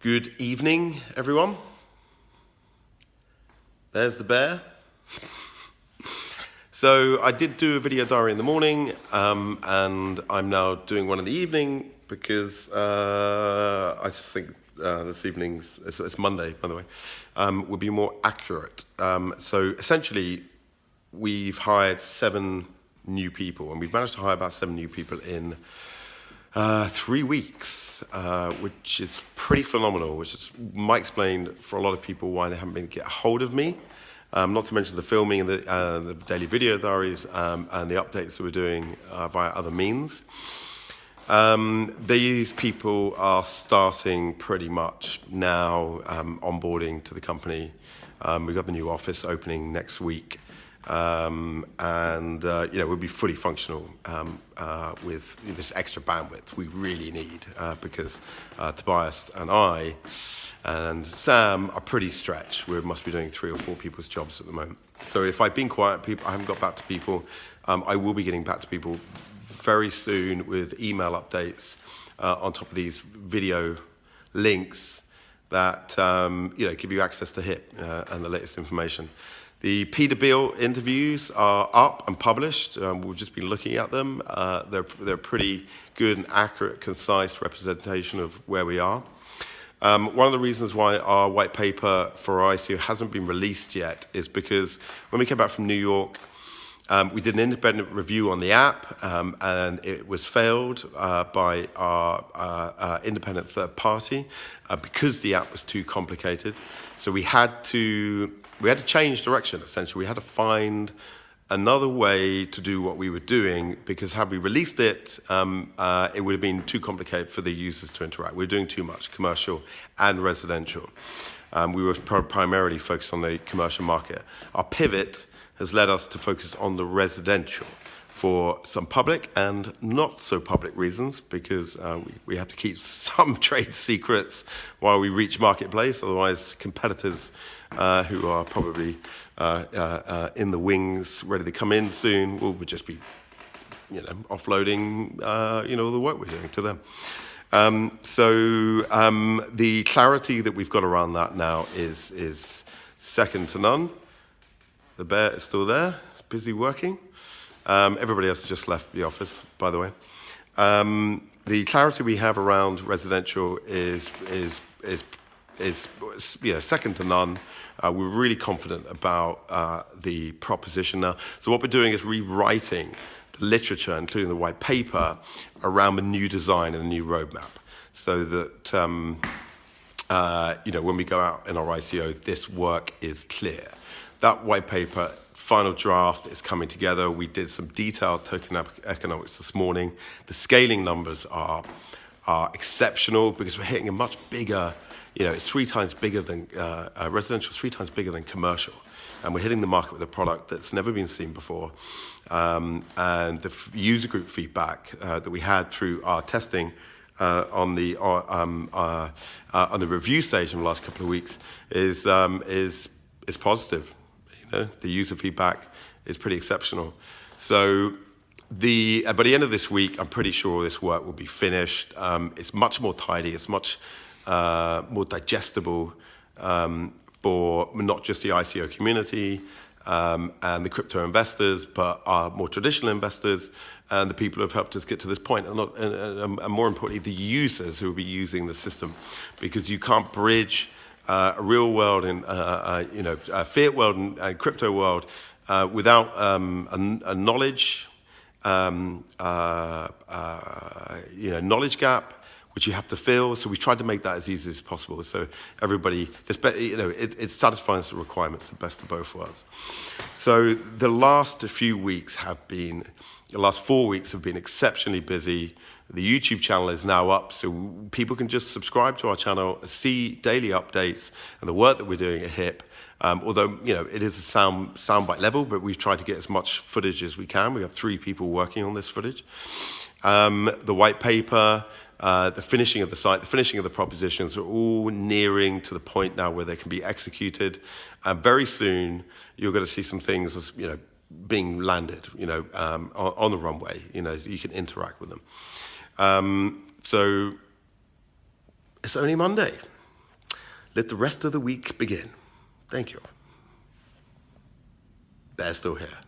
Good evening, everyone. There's the bear. So I did do a video diary in the morning, and I'm now doing one in the evening because I just think this evening's, it's Monday, by the way, would be more accurate. So essentially, we've hired 7 new people, and we've managed to hire about 7 new people in 3 weeks, which is pretty phenomenal, might explain for a lot of people why they haven't been able to get a hold of me. Not to mention the filming and the daily video diaries and the updates that we're doing via other means. These people are starting pretty much now onboarding to the company. We've got the new office opening next week. We'll be fully functional with this extra bandwidth we really need because Tobias and I and Sam are pretty stretched. We must be doing 3 or 4 people's jobs at the moment. So if I've been quiet, I haven't got back to people. I will be getting back to people very soon with email updates on top of these video links that give you access to HIP and the latest information. The Peter Beale interviews are up and published. We've just been looking at them. They're pretty good and accurate, concise representation of where we are. One of the reasons why our white paper for ICO hasn't been released yet is because when we came back from New York, we did an independent review on the app, and it was failed by our independent third party because the app was too complicated. So we had to change direction, essentially. We had to find another way to do what we were doing, because had we released it, it would have been too complicated for the users to interact. We were doing too much commercial and residential. We were primarily focused on the commercial market. Our pivot has led us to focus on the residential for some public and not so public reasons, because we have to keep some trade secrets while we reach marketplace. Otherwise, competitors who are probably in the wings, ready to come in soon, will just be, offloading, all the work we're doing to them. The clarity that we've got around that now is second to none. The bear is still there. It's busy working. Everybody else has just left the office, by the way. The clarity we have around residential is second to none. We're really confident about the proposition now. So what we're doing is rewriting the literature, including the white paper, around the new design and the new roadmap, so that when we go out in our ICO, this work is clear. That white paper, final draft, is coming together. We did some detailed token economics this morning. The scaling numbers are exceptional because we're hitting a much bigger, it's 3 times bigger than residential, 3 times bigger than commercial. And we're hitting the market with a product that's never been seen before. And the user group feedback that we had through our testing on the review stage in the last couple of weeks is positive. The user feedback is pretty exceptional. So by the end of this week, I'm pretty sure this work will be finished. It's much more tidy. It's much more digestible for not just the ICO community and the crypto investors, but our more traditional investors and the people who have helped us get to this point, and more importantly, the users who will be using the system, because you can't bridge a real world and a fiat world and crypto world without a knowledge knowledge gap, which you have to fill. So we tried to make that as easy as possible. So everybody, it satisfies the requirements, the best of both worlds. So the last 4 weeks have been exceptionally busy. The YouTube channel is now up, so people can just subscribe to our channel, see daily updates and the work that we're doing at HIP. Although, it is a soundbite level, but we've tried to get as much footage as we can. We have 3 people working on this footage. The white paper, the finishing of the site, the finishing of the propositions are all nearing to the point now where they can be executed. Very soon, you're going to see some things as, being landed, on the runway, so you can interact with them. So it's only Monday. let the rest of the week begin. Thank you. They're still here.